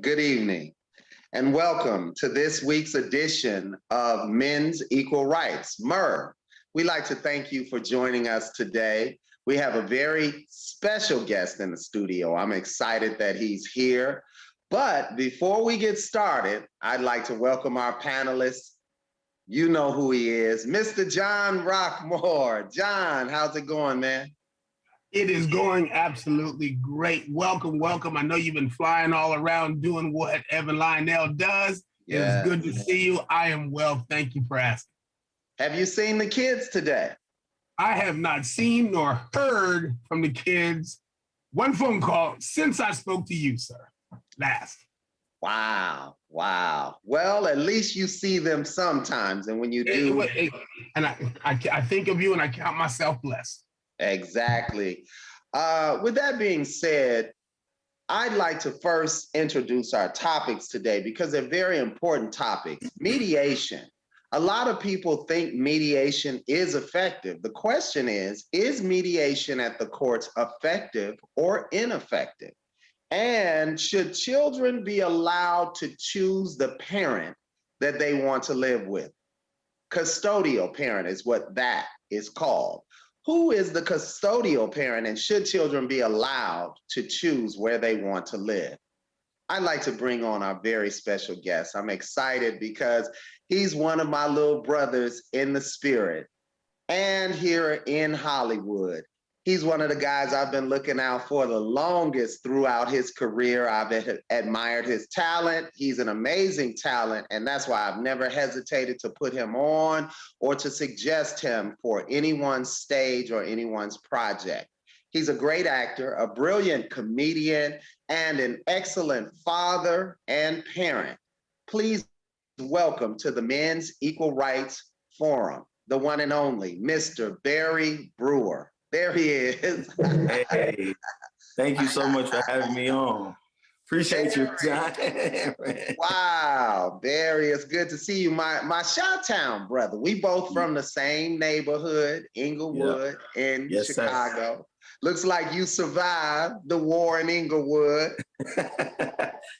good evening, and welcome to this week's edition of Men's Equal Rights, M.E.R. We'd like to thank you for joining us today. We have a very special guest in the studio. I'm excited that he's here. But before we get started, I'd like to welcome our panelists. You know who he is, Mr. John Rockmore. John, how's it going, man? It is going absolutely great. Welcome, welcome. I know you've been flying all around doing what Evan Lionel does. Yeah. It's good to see you. I am well. Thank you for asking. Have you seen the kids today? I have not seen nor heard from the kids one phone call since I spoke to you, sir, last. Wow. Well, at least you see them sometimes. And when you do. And I think of you and I count myself blessed. Exactly. With that being said, I'd like to first introduce our topics today because they're very important topics. Mediation. A lot of people think mediation is effective. The question is mediation at the courts effective or ineffective? And should children be allowed to choose the parent that they want to live with? Custodial parent is what that is called. Who is the custodial parent, and should children be allowed to choose where they want to live? I'd like to bring on our very special guest. I'm excited because he's one of my little brothers in the spirit and here in Hollywood. He's one of the guys I've been looking out for the longest throughout his career. I've admired his talent. He's an amazing talent, and that's why I've never hesitated to put him on or to suggest him for anyone's stage or anyone's project. He's a great actor, a brilliant comedian, and an excellent father and parent. Please welcome to the Men's Equal Rights Forum, the one and only Mr. Barry Brewer. There he is. Hey, thank you so much for having me on. Appreciate you, John. Wow, Barry, it's good to see you. My Chi-Town brother. We both from the same neighborhood, Inglewood, in Chicago. Sir. Looks like you survived the war in Inglewood.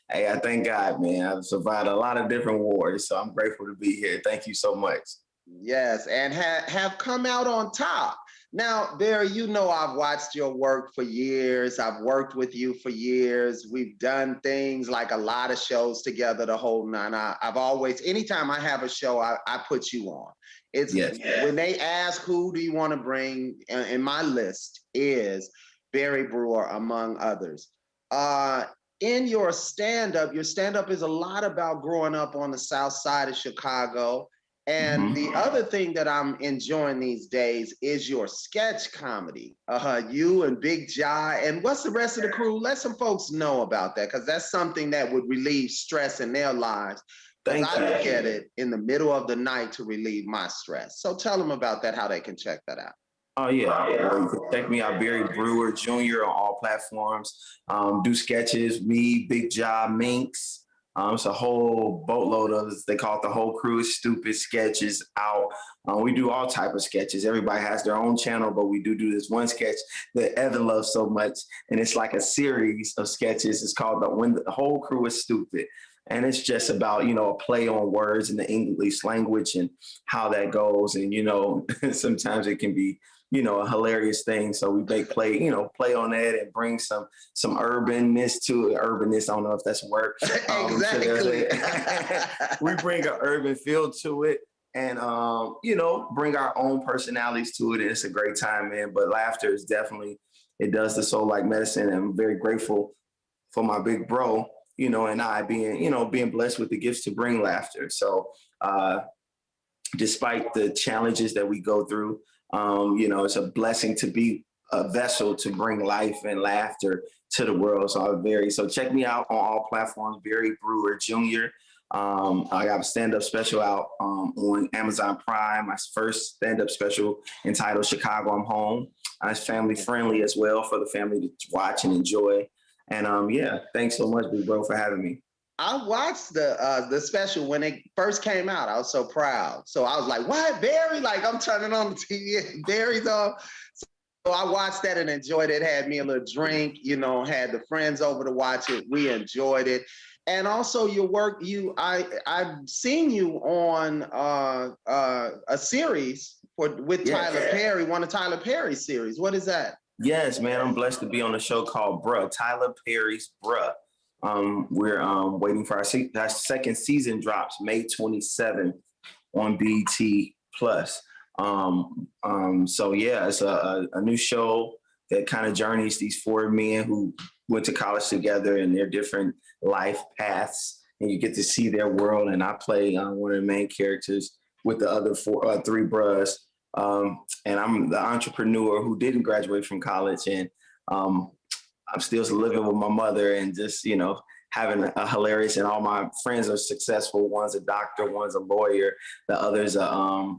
Hey, I thank God, man. I've survived a lot of different wars, so I'm grateful to be here. Thank you so much. Yes, and have come out on top. Now, Barry, you know I've watched your work for years. I've worked with you for years. We've done things like a lot of shows together, the whole nine. I've always, anytime I have a show, I put you on. It's when they ask who do you want to bring, in my list is Barry Brewer, among others. In your stand-up is a lot about growing up on the South Side of Chicago. And the other thing that I'm enjoying these days is your sketch comedy. You and Big Jai, and what's the rest of the crew? Let some folks know about that, because that's something that would relieve stress in their lives. I look at it in the middle of the night to relieve my stress. So tell them about that, how they can check that out. Oh, yeah. Well, you can check me out, Barry Brewer Jr. on all platforms. Do sketches, me, Big Jai, Minx. It's a whole boatload of, they call it the whole crew is stupid sketches out. We do all type of sketches. Everybody has their own channel, but we do this one sketch that Evan loves so much. And it's like a series of sketches. It's called When the Whole Crew is Stupid. And it's just about, a play on words in the English language and how that goes. And, sometimes it can be, a hilarious thing. So we play on that and bring some urbanness to it. Urbanness, I don't know if that's a word. Exactly. We bring an urban feel to it and, bring our own personalities to it. And it's a great time, man. But laughter is definitely, it does the soul like medicine. And I'm very grateful for my big bro, and I being blessed with the gifts to bring laughter. So despite the challenges that we go through, it's a blessing to be a vessel to bring life and laughter to the world. So check me out on all platforms, Barry Brewer Jr. I got a stand-up special out on Amazon Prime, my first stand-up special entitled Chicago, I'm Home. It's family friendly as well for the family to watch and enjoy. And thanks so much, big bro, for having me. I watched the special when it first came out. I was so proud. So I was like, what, Barry? Like, I'm turning on the TV and Barry's on. So I watched that and enjoyed it. Had me a little drink, had the friends over to watch it. We enjoyed it. And also your work, I've seen you on a series with Yes. Tyler Perry, one of Tyler Perry's series. What is that? Yes, man. I'm blessed to be on a show called Bruh, Tyler Perry's Bruh. We're waiting for our second season drops May 27th on BT Plus. So yeah, it's a new show that kind of journeys these four men who went to college together and their different life paths, and you get to see their world. And I play one of the main characters with the other three bros. And I'm the entrepreneur who didn't graduate from college, and I'm still living with my mother and just, having a hilarious, and all my friends are successful. One's a doctor, one's a lawyer, the other's a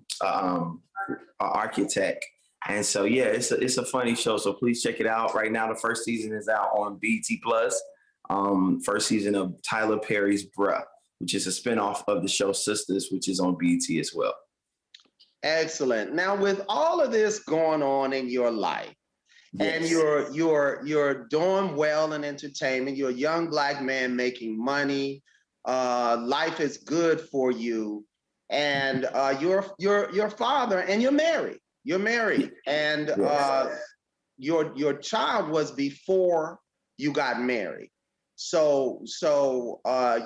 architect. And so, yeah, it's a funny show. So please check it out. Right now, the first season is out on BT Plus. First season of Tyler Perry's Bruh, which is a spinoff of the show Sisters, which is on BT as well. Excellent. Now, with all of this going on in your life, yes, and you're doing well in entertainment, you're a young Black man making money, life is good for you, and your father, and you're married. You're married, and yes, your child was before you got married. So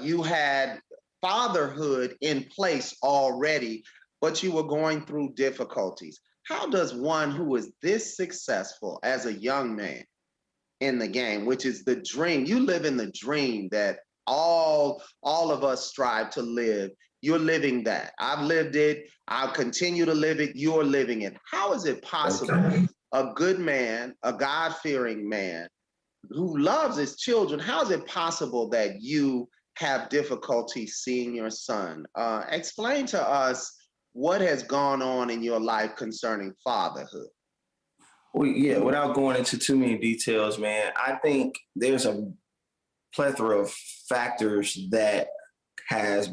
you had fatherhood in place already, but you were going through difficulties. How does one who is this successful as a young man in the game, which is the dream, you live in the dream that all of us strive to live. You're living that. I've lived it. I'll continue to live it. You're living it. How is it possible a good man, a God-fearing man who loves his children, how is it possible that you have difficulty seeing your son? Explain to us what has gone on in your life concerning fatherhood. Well, yeah, without going into too many details, man, I think there's a plethora of factors that has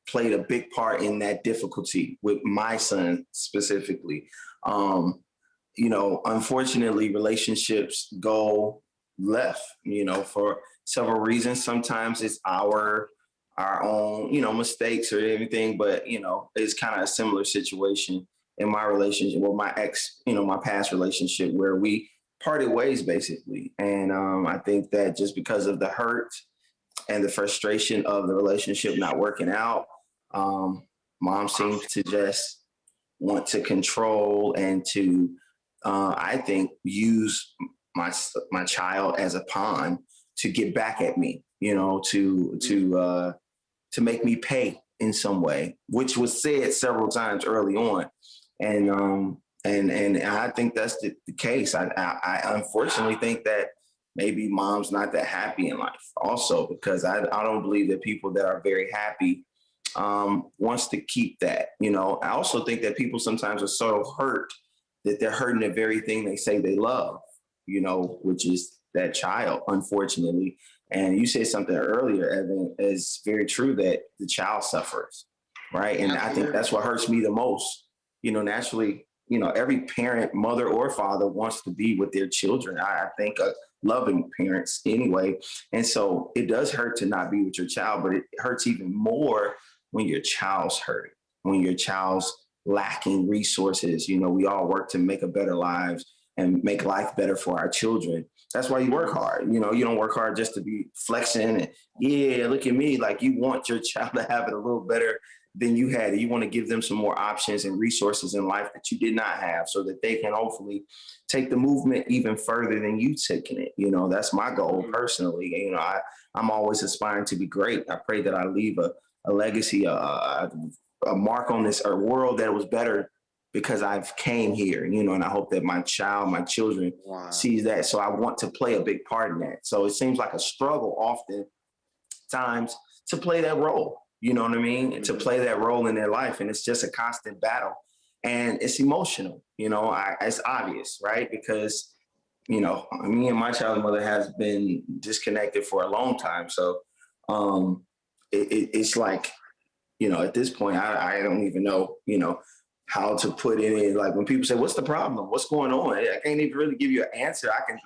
played a big part in that difficulty with my son specifically. Unfortunately, relationships go left, for several reasons. Sometimes it's our own, mistakes or anything, but, it's kind of a similar situation in my relationship with my ex, my past relationship, where we parted ways basically. And I think that just because of the hurt and the frustration of the relationship not working out, mom seems to just want to control and to, I think, use my child as a pawn to get back at me, to make me pay in some way, which was said several times early on. And I think that's the case. I unfortunately think that maybe mom's not that happy in life also, because I don't believe that people that are very happy wants to keep that. I also think that people sometimes are so hurt that they're hurting the very thing they say they love, which is that child, unfortunately. And you said something earlier, Evan, is very true, that the child suffers, right? And I think that's what hurts me the most. Naturally, every parent, mother or father, wants to be with their children. I think loving parents anyway. And so it does hurt to not be with your child, but it hurts even more when your child's hurting, when your child's lacking resources. We all work to make a better lives and make life better for our children. That's why you work hard. You don't work hard just to be flexing and, yeah, look at me. Like, you want your child to have it a little better than you had. You want to give them some more options and resources in life that you did not have, so that they can hopefully take the movement even further than you taking it. That's my goal personally. I'm always aspiring to be great. I pray that I leave a legacy, a mark on this world that was better because I've came here, and I hope that my children sees that. So I want to play a big part in that. So it seems like a struggle often times to play that role, you know what I mean? Mm-hmm. To play that role in their life. And it's just a constant battle, and it's emotional, it's obvious, right? Because, me and my child's mother has been disconnected for a long time. So it's like, at this point, I don't even know, how to put it in. Like, when people say, what's the problem? What's going on? I can't even really give you an answer. I can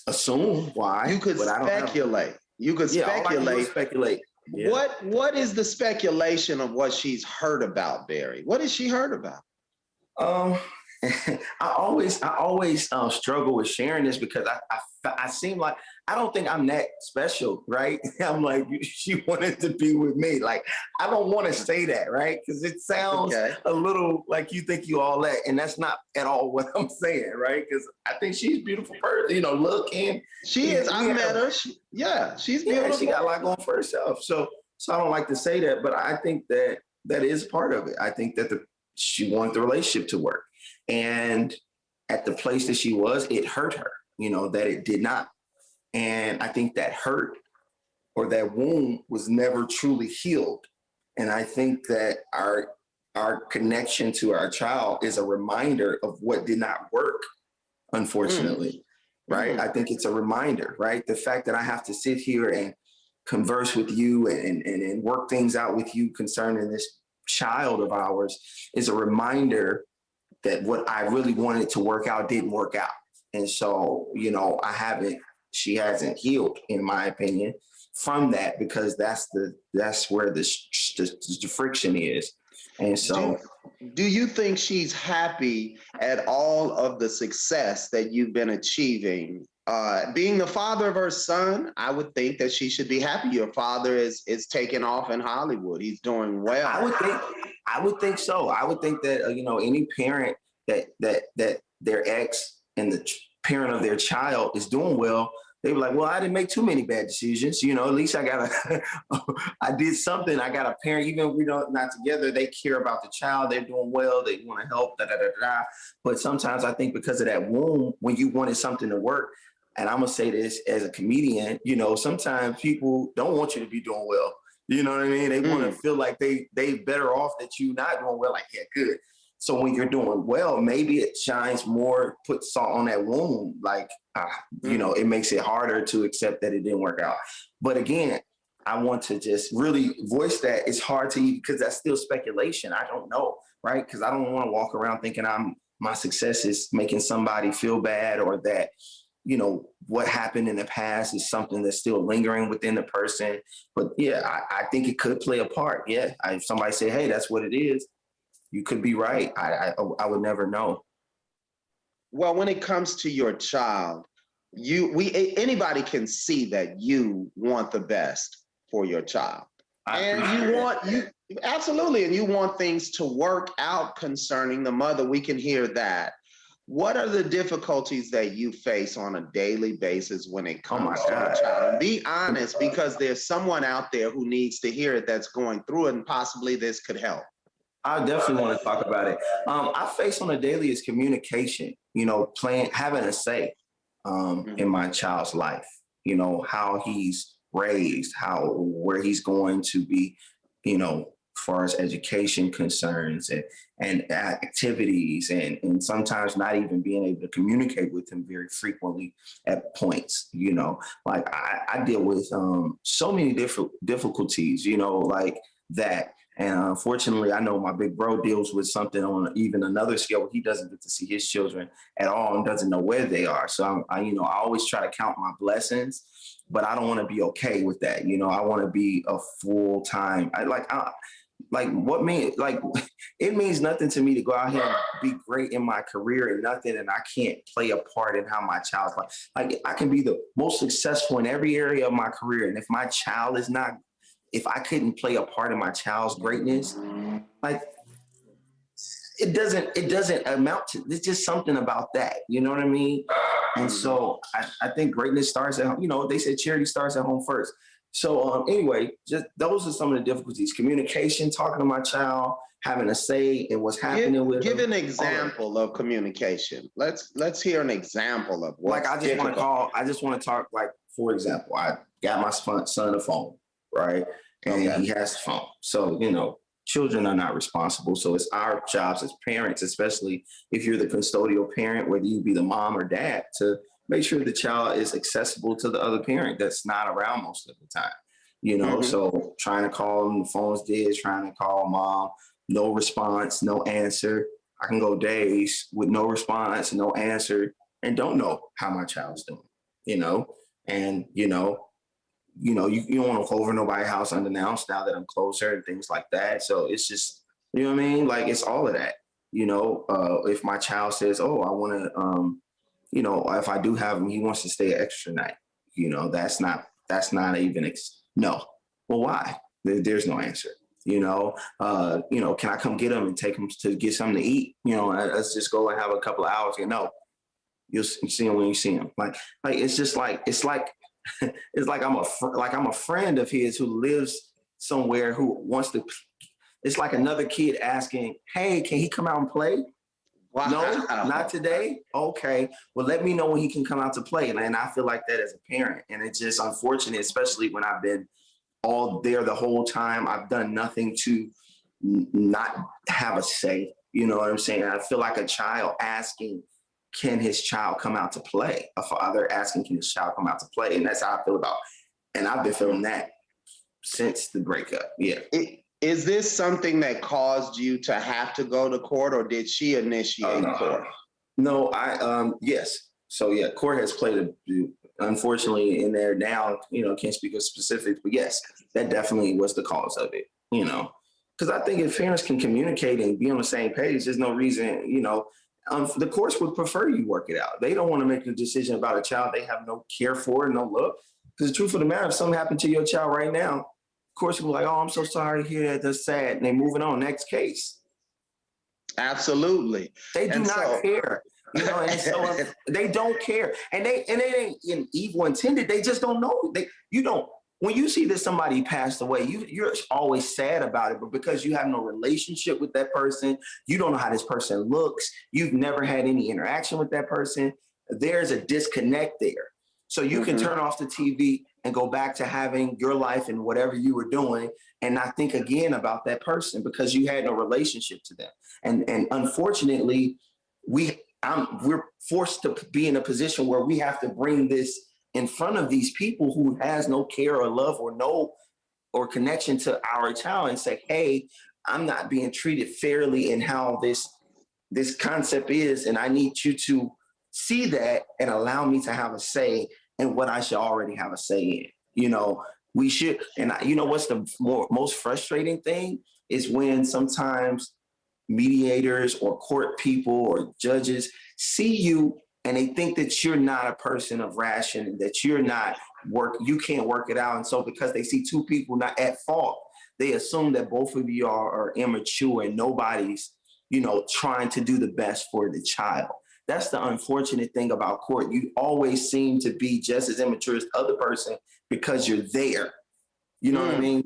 assume why. You could speculate. You could Yeah, all I can do is speculate. speculate. Yeah. What is the speculation of what she's heard about Barry? What has she heard about? Um, I always struggle with sharing this because I seem like I don't think I'm that special, right? I'm like she wanted to be with me. Like I don't want to say that, right? Because it sounds Okay. a little like you think you all that, and that's not at all what I'm saying, right? Because I think she's a beautiful person, look and She is. we I've met have, her. Yeah, she's yeah, she beautiful. got a lot going for herself. So I don't like to say that, but I think that that is part of it. I think that she wanted the relationship to work. And at the place that she was, it hurt her, that it did not. And I think that hurt or that wound was never truly healed. And I think that our connection to our child is a reminder of what did not work, unfortunately. Right? I think it's a reminder, right? The fact that I have to sit here and converse with you and work things out with you concerning this child of ours is a reminder that what I really wanted to work out didn't work out. And so, she hasn't healed, in my opinion, from that because that's where the friction is. And so do you think she's happy at all of the success that you've been achieving? Being the father of her son, I would think that she should be happy. Your father is taking off in Hollywood. He's doing well. I would think so. I would think that any parent that their ex and the parent of their child is doing well, they were like, well, I didn't make too many bad decisions. At least I did something. I got a parent, even if we're not together, they care about the child. They're doing well. They want to help, da, da, da, da. But sometimes I think because of that wound, when you wanted something to work, and I'm going to say this as a comedian, sometimes people don't want you to be doing well. You know what I mean? They want to feel like they better off that you not doing well. Like, yeah, good. So when you're doing well, maybe it shines more, put salt on that wound. Like, it makes it harder to accept that it didn't work out. But again, I want to just really voice that it's hard to, because that's still speculation. I don't know, right? Because I don't want to walk around thinking my success is making somebody feel bad or that, what happened in the past is something that's still lingering within the person. But yeah, I think it could play a part. Yeah, if somebody say, hey, that's what it is, you could be right. I would never know. Well, when it comes to your child, anybody can see that you want the best for your child. You absolutely, and you want things to work out concerning the mother. We can hear that. What are the difficulties that you face on a daily basis when it comes to your child? And be honest, because there's someone out there who needs to hear it that's going through it, and possibly this could help. I definitely want to talk about it. I face on a daily is communication, having a say in my child's life, how he's raised, where he's going to be, as far as education concerns and activities and sometimes not even being able to communicate with him very frequently at points, like I deal with so many different difficulties, like that. And unfortunately, I know my big bro deals with something on even another scale where he doesn't get to see his children at all and doesn't know where they are. So I always try to count my blessings, but I don't want to be okay with that. I want to be a full time. It means nothing to me to go out here and be great in my career and nothing, and I can't play a part in how my child's life. Like I can be the most successful in every area of my career, and if my child is not, if I couldn't play a part in my child's greatness, like it doesn't amount to, it's just something about that. You know what I mean? And so I think greatness starts at home. They said charity starts at home first. So anyway, just those are some of the difficulties: communication, talking to my child, having a say in what's happening with give them. An example of communication. Let's hear an example of what. Like I just want to call. I just want to talk. Like for example, I got my son a phone, right? And he has a phone. So children are not responsible. So it's our jobs as parents, especially if you're the custodial parent, whether you be the mom or dad, to make sure the child is accessible to the other parent that's not around most of the time, So trying to call them, the phone's dead, trying to call mom, no response, no answer. I can go days with no response, no answer, and don't know how my child's doing, and, you don't want to go over nobody's house unannounced now that I'm closer and things like that. So it's just, you know what I mean? Like, it's all of that. If my child says, oh, I want to, if I do have him, he wants to stay an extra night. That's not even, no. Well, why? There's no answer. Can I come get him and take him to get something to eat? Let's just go and have a couple of hours. No, you'll see him when you see him. Like it's just like it's like I'm a friend of his who lives somewhere who wants to. It's like another kid asking, "Hey, can he come out and play?" Wow. No, not today. Okay, well, let me know when he can come out to play. And I feel like that as a parent, and it's just unfortunate, especially when I've been all there the whole time. I've done nothing to not have a say. You know what I'm saying? I feel like a child asking, can his child come out to play? A father asking, can his child come out to play? And that's how I feel about it. And I've been feeling that since the breakup. Yeah. Is this something that caused you to have to go to court, or did she initiate court? No, yes. So yeah, court has played unfortunately in there now, can't speak of specifics, but yes, that definitely was the cause of it, because I think if parents can communicate and be on the same page, there's no reason, the courts would prefer you work it out. They don't want to make a decision about a child they have no care for, no love. Because the truth of the matter, if something happened to your child right now, of course, we're like, oh, I'm so sorry to hear that. That's sad. And they're moving on. Next case. Absolutely. They do not care. And so they don't care. And they ain't in evil intended. They just don't know. When you see that somebody passed away, you're always sad about it, but because you have no relationship with that person, you don't know how this person looks, you've never had any interaction with that person, there's a disconnect there. So you can turn off the TV and go back to having your life and whatever you were doing and not think again about that person because you had no relationship to them. And unfortunately, we're forced to be in a position where we have to bring this in front of these people who has no care or love or connection to our child and say, hey, I'm not being treated fairly in how this concept is. And I need you to see that and allow me to have a say in what I should already have a say in. We should, and what's the most frustrating thing is when sometimes mediators or court people or judges see you and they think that you're not a person of ration and that you can't work it out. And so because they see two people not at fault, they assume that both of you are immature and nobody's, trying to do the best for the child. That's the unfortunate thing about court. You always seem to be just as immature as the other person because you're there. You know what I mean?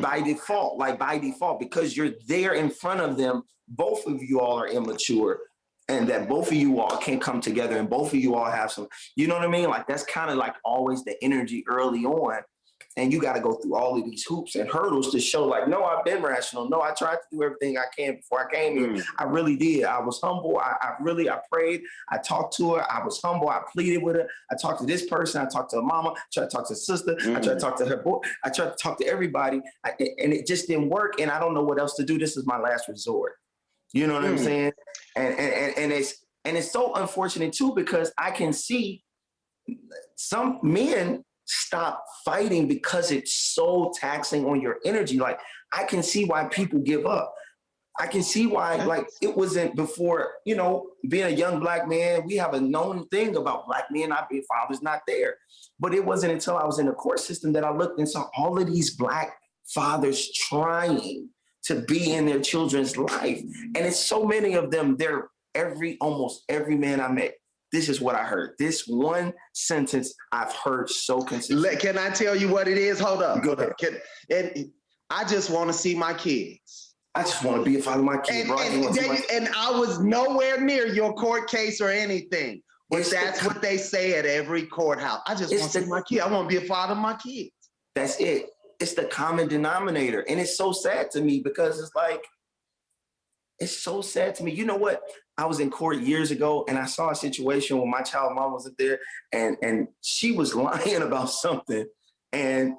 By default, because you're there in front of them, both of you all are immature. And that both of you all can come together and both of you all have some, you know what I mean? Like that's kind of like always the energy early on. And you got to go through all of these hoops and hurdles to show like, no, I've been rational. No, I tried to do everything I can before I came here. I really did. I was humble. I prayed. I talked to her. I was humble. I pleaded with her. I talked to this person. I talked to her mama. I tried to talk to her sister. I tried to talk to her boy. I tried to talk to everybody. And it just didn't work. And I don't know what else to do. This is my last resort. You know what I'm saying? And it's so unfortunate too, because I can see some men stop fighting because it's so taxing on your energy. Like I can see why people give up. I can see why, like it wasn't before, being a young Black man, we have a known thing about Black men not being fathers, not there. But it wasn't until I was in the court system that I looked and saw all of these Black fathers trying to be in their children's life. And it's so many of them, almost every man I met, this is what I heard. This one sentence I've heard so consistently. Can I tell you what it is? Hold up. Go ahead. I just want to see my kids. I just want to be a father of my kids, bro. And I was nowhere near your court case or anything. But that's what they say at every courthouse. I just want to see my kid. I want to be a father of my kids. That's it. It's the common denominator. And it's so sad to me because it's so sad to me. You know what? I was in court years ago and I saw a situation where my child mom wasn't there and she was lying about something. And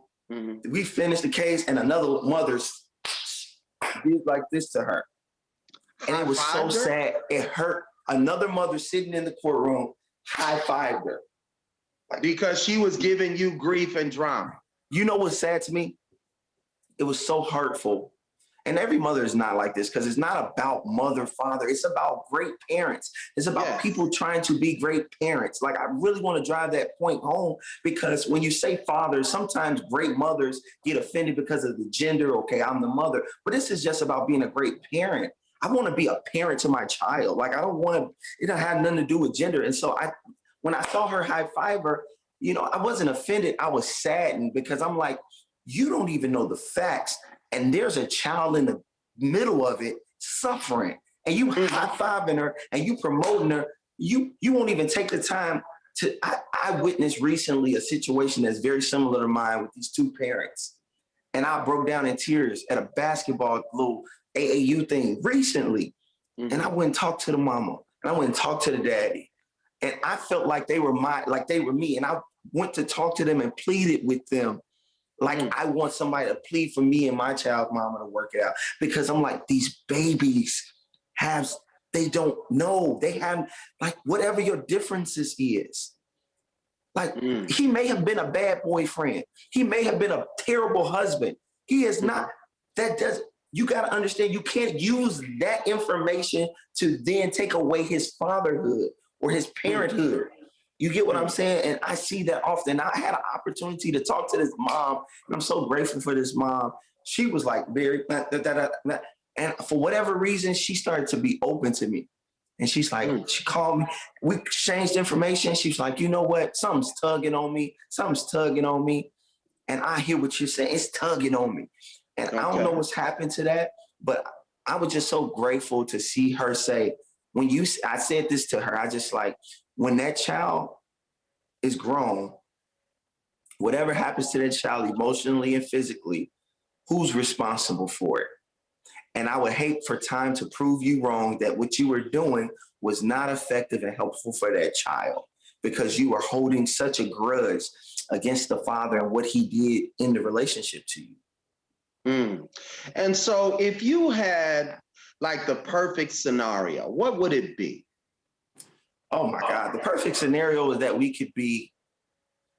we finished the case and another mother did like this to her. And it was so sad. It hurt. Another mother sitting in the courtroom high-fived her. Because she was giving you grief and drama. You know what's sad to me? It was so hurtful. And every mother is not like this because it's not about mother, father. It's about great parents. It's about people trying to be great parents. Like, I really want to drive that point home because when you say father, sometimes great mothers get offended because of the gender. Okay, I'm the mother. But this is just about being a great parent. I want to be a parent to my child. Like, I don't want to, it don't have nothing to do with gender. And so when I saw her high five her, you know, I wasn't offended. I was saddened because I'm like, you don't even know the facts. And there's a child in the middle of it suffering. And you high-fiving her and you promoting her. You won't even take the time to, I witnessed recently a situation that's very similar to mine with these two parents. And I broke down in tears at a basketball little AAU thing recently. And I went and talked to the mama and I went and talked to the daddy. And I felt like they were me. And I went to talk to them and pleaded with them. Like, I want somebody to plead for me and my child's mama to work it out. Because I'm like, these babies they don't know. They have, like, whatever your differences is. Like, he may have been a bad boyfriend. He may have been a terrible husband. He is not. You got to understand, you can't use that information to then take away his fatherhood or his parenthood. You get what I'm saying? And I see that often. I had an opportunity to talk to this mom, and I'm so grateful for this mom. She was like very, and for whatever reason, she started to be open to me. And she's like, she called me, we exchanged information. She's like, you know what? Something's tugging on me. Something's tugging on me. And I hear what you're saying. It's tugging on me. And I don't know what's happened to that, but I was just so grateful to see her say, I said this to her, I just like, when that child is grown, whatever happens to that child emotionally and physically, who's responsible for it? And I would hate for time to prove you wrong that what you were doing was not effective and helpful for that child because you are holding such a grudge against the father and what he did in the relationship to you. And so if you had like the perfect scenario, what would it be? Oh my God. The perfect scenario is that we could be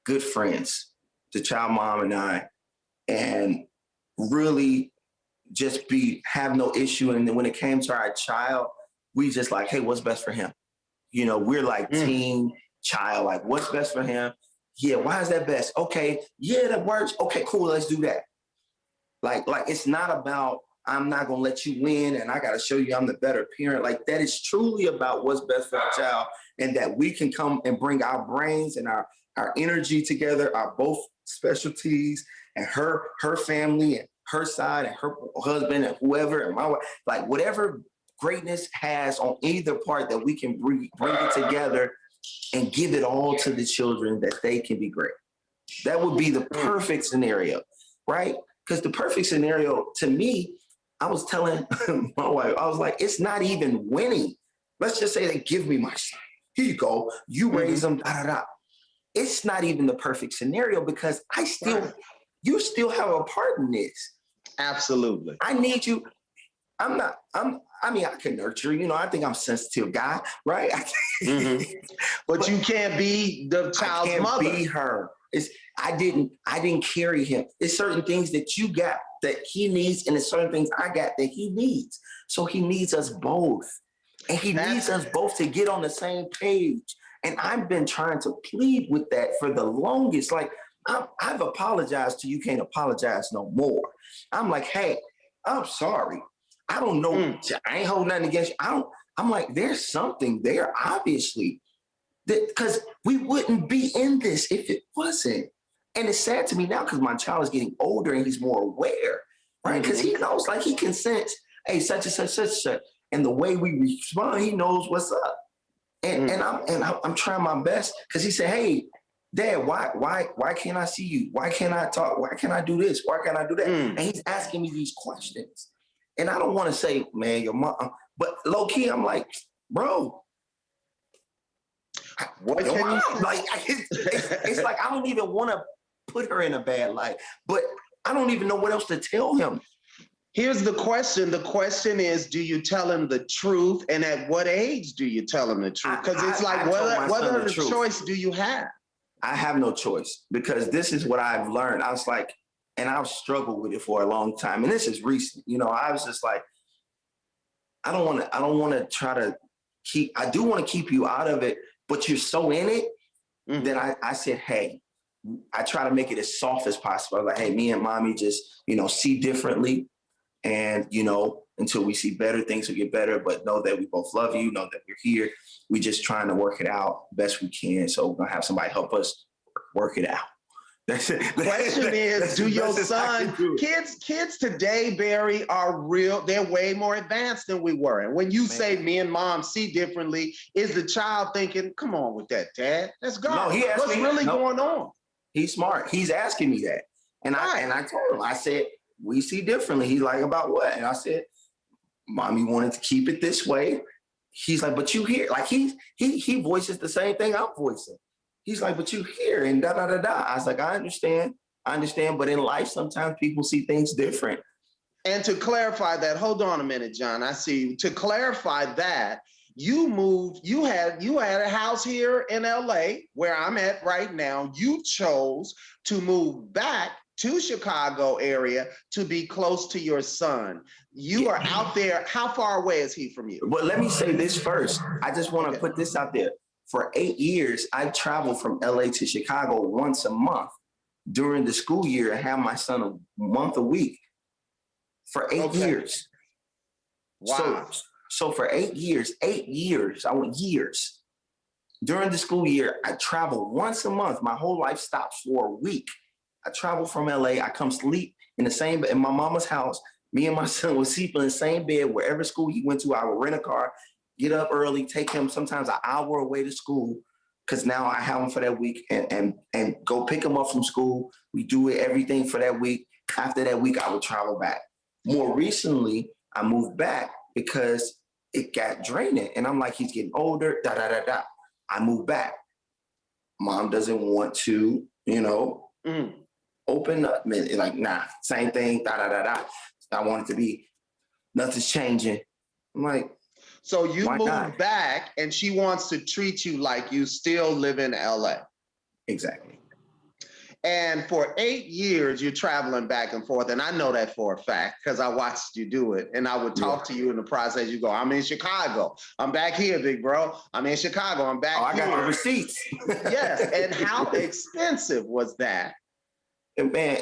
good friends, the child mom and I, and really just have no issue. And then when it came to our child, we just like, hey, what's best for him? You know, we're like team child, like what's best for him? Yeah, why is that best? Okay, yeah, that works. Okay, cool, let's do that. Like it's not about, I'm not gonna let you win and I gotta show you I'm the better parent. Like that is truly about what's best for our child and that we can come and bring our brains and our energy together, our both specialties and her family and her side and her husband and whoever and my wife, like whatever greatness has on either part that we can bring it together and give it all to the children that they can be great. That would be the perfect scenario, right? Because the perfect scenario to me, I was telling my wife, I was like, it's not even winning. Let's just say they give me my son. Here you go. You raise them, It's not even the perfect scenario because you still have a part in this. Absolutely. I need you. I can nurture, you know, I think I'm a sensitive guy, right? But you can't be the child's mother. I can't be her. I didn't carry him. It's certain things that you got that he needs, and it's certain things I got that he needs. So he needs us both. And he needs us both to get on the same page. And I've been trying to plead with that for the longest. Like, I've apologized to you, can't apologize no more. I'm like, hey, I'm sorry. I don't know. I ain't holding nothing against you. I'm like, there's something there, obviously. Because we wouldn't be in this if it wasn't. And it's sad to me now because my child is getting older and he's more aware, right? Because he knows, like he can sense, hey, such and such, such and such. And the way we respond, he knows what's up. And I'm trying my best because he said, hey, Dad, why can't I see you? Why can't I talk? Why can't I do this? Why can't I do that? And he's asking me these questions. And I don't want to say, man, your mom, but low key, I'm like, bro, what can you like? It's like I don't even want to put her in a bad light, but I don't even know what else to tell him. Here's the question. The question is, do you tell him the truth? And at what age do you tell him the truth? Because it's like, what other choice do you have? I have no choice because this is what I've learned. I was like, and I've struggled with it for a long time. And this is recent. I was just like, I don't want to try to I do want to keep you out of it, but you're so in it. Mhm. Then I said, hey, I try to make it as soft as possible. I was like, hey, me and mommy just, see differently. And, until we see better, things will get better, but know that we both love you, know that we're here. We just trying to work it out best we can. So we're going to have somebody help us work it out. Question is, do your son, kids today, Barry, they're way more advanced than we were. And when you say me and mom see differently, is the child thinking, come on with that, Dad? Let's go. No, he asked What's really going on? He's smart. He's asking me that. And I told him, I said, we see differently. He's like, about what? And I said, mommy wanted to keep it this way. He's like, but you hear, like he voices the same thing I'm voicing. He's like, but you hear and da da da da. I was like, I understand, but in life sometimes people see things different. And to clarify that, hold on a minute, John. I see you. To clarify that, you moved, you had a house here in LA where I'm at right now. You chose to move back to Chicago area to be close to your son. You are out there. How far away is he from you? But let me say this first. I just want to put this out there. For 8 years, I traveled from LA to Chicago once a month during the school year. I have my son a month a week for 8 years. Wow. So for 8 years, I went years. During the school year, I traveled once a month. My whole life stops for a week. I travel from LA. I come sleep in my mama's house. Me and my son would sleep in the same bed wherever school he went to. I would rent a car, get up early, take him sometimes an hour away to school, because now I have him for that week, and go pick him up from school. We do everything for that week. After that week, I would travel back. More recently, I moved back because it got draining. And I'm like, he's getting older, da da da da. I moved back. Mom doesn't want to, open up. Like, nah, same thing, da da da da. I want it to be, nothing's changing. I'm like, so you moved back and she wants to treat you like you still live in LA. Exactly. And for 8 years, you're traveling back and forth. And I know that for a fact because I watched you do it. And I would talk to you in the process. You go, I'm in Chicago. I'm back here, big bro. I'm in Chicago. I'm back here. I got the receipts. Yes. And how expensive was that? And man,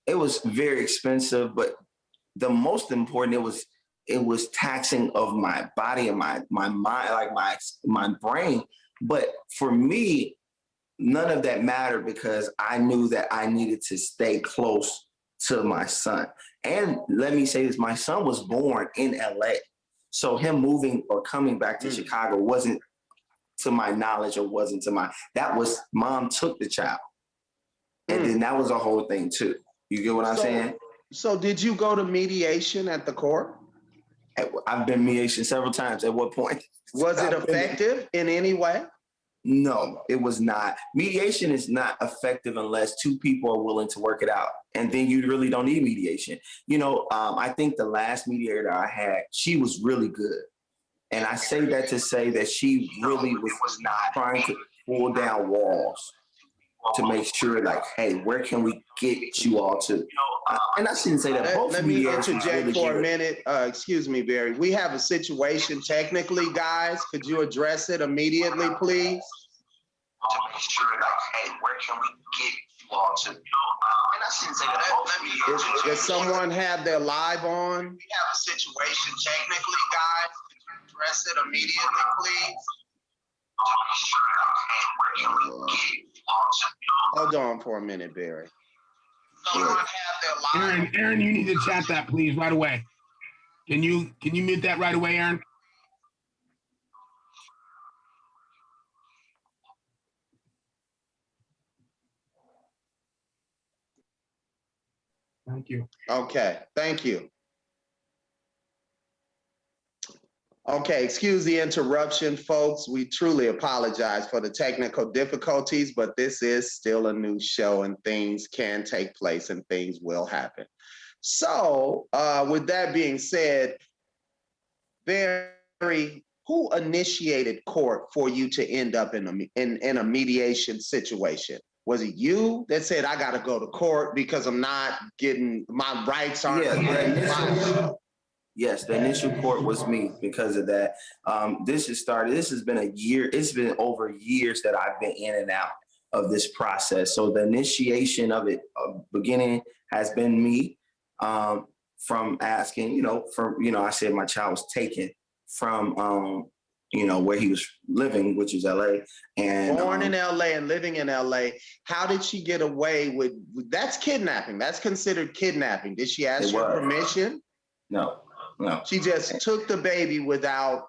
it was very expensive. But the most important, it was taxing of my body and my mind, like my brain. But for me, none of that mattered because I knew that I needed to stay close to my son. And let me say this, my son was born in LA. So him moving or coming back to Chicago wasn't to my knowledge or wasn't to that was mom took the child. And then that was a whole thing too. You get what I'm saying? So did you go to mediation at the court? I've been mediation several times. At what point? Was it effective in any way? No, it was not. Mediation is not effective unless two people are willing to work it out. And then you really don't need mediation. I think the last mediator I had, she was really good. And I say that to say that she really was not trying to pull down walls to make sure, like, hey, where can we get you all to? And I shouldn't say that. Let me interject for a minute. Excuse me, Barry. We have a situation technically, guys. Could you address it immediately, please? To make sure, like, hey, where can we get you all to? And I shouldn't say that. Does someone have their live on? We have a situation technically, guys. Could you address it immediately, please? To make sure, like, hey, where can we get you all to? Hold on for a minute, Barry. Aaron, you need to chat that, please, right away. Can you mute that right away, Aaron? Thank you. Okay, thank you. Okay, excuse the interruption, folks. We truly apologize for the technical difficulties, but this is still a new show and things can take place and things will happen. So with that being said, Barry, who initiated court for you to end up in a mediation situation? Was it you that said, I got to go to court because I'm not getting, my rights aren't getting Yes, the initial court was me because of that. This has been a year. It's been over years that I've been in and out of this process. So the initiation of it, beginning, has been me, from asking, I said my child was taken from, where he was living, which is LA. And born in LA and living in LA. How did she get away with, that's kidnapping. That's considered kidnapping. Did she ask your permission? No. She just took the baby without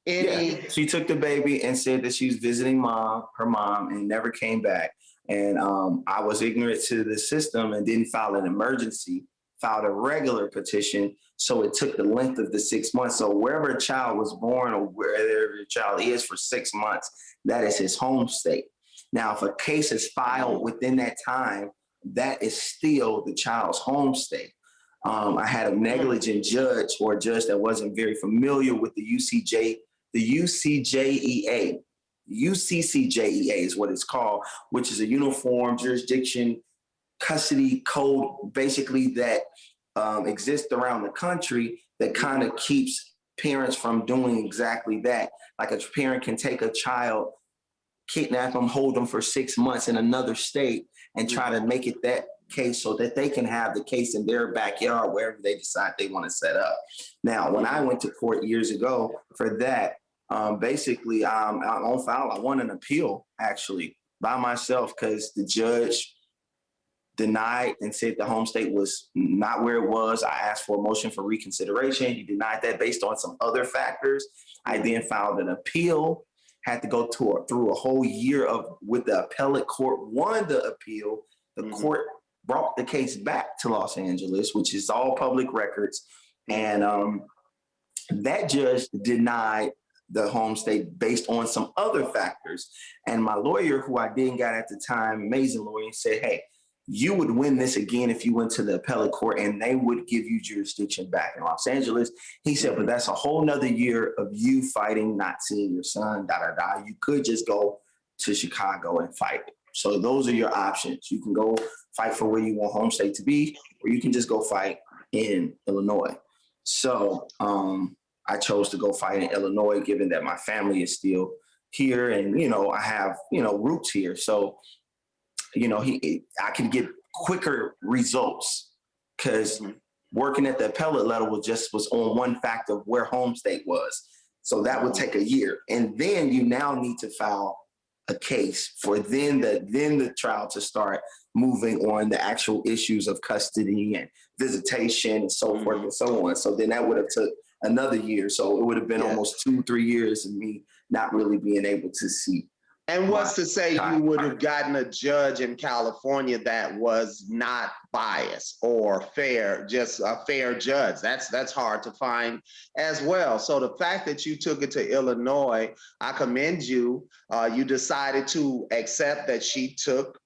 any. Yeah. She took the baby and said that she was visiting her mom, and never came back. And I was ignorant to the system and didn't file an emergency, filed a regular petition. So it took the length of the 6 months. So wherever a child was born or wherever a child is for 6 months, that is his home state. Now, if a case is filed within that time, that is still the child's home state. I had a negligent judge, or a judge that wasn't very familiar with the UCJEA. UCCJEA is what it's called, which is a uniform jurisdiction custody code, basically, that exists around the country, that kind of keeps parents from doing exactly that. Like, a parent can take a child, kidnap them, hold them for 6 months in another state, and try to make it that case so that they can have the case in their backyard, wherever they decide they want to set up. Now, when I went to court years ago for that, basically, on file, I won an appeal, actually, by myself, because the judge denied and said the home state was not where it was. I asked for a motion for reconsideration. He denied that based on some other factors. I then filed an appeal, had to go through a whole year with the appellate court, won the appeal. The court brought the case back to Los Angeles, which is all public records. And that judge denied the home state based on some other factors. And my lawyer, who I didn't got at the time, amazing lawyer, said, hey, you would win this again if you went to the appellate court, and they would give you jurisdiction back in Los Angeles. He said, but that's a whole nother year of you fighting, not seeing your son, You could just go to Chicago and fight it. So those are your options. You can go fight for where you want home state to be, or you can just go fight in Illinois. So I chose to go fight in Illinois, given that my family is still here, and, I have, roots here. So, I can get quicker results, because working at the appellate level was on one fact of where home state was. So that would take a year. And then you now need to file a case for then the trial to start moving on the actual issues of custody and visitation and so forth and so on. So then that would have took another year. So it would have been almost 2-3 years of me not really being able to see. And what's to say you would have gotten a judge in California that was not biased or fair, just a fair judge? That's hard to find as well. So the fact that you took it to Illinois, I commend you. You decided to accept that she took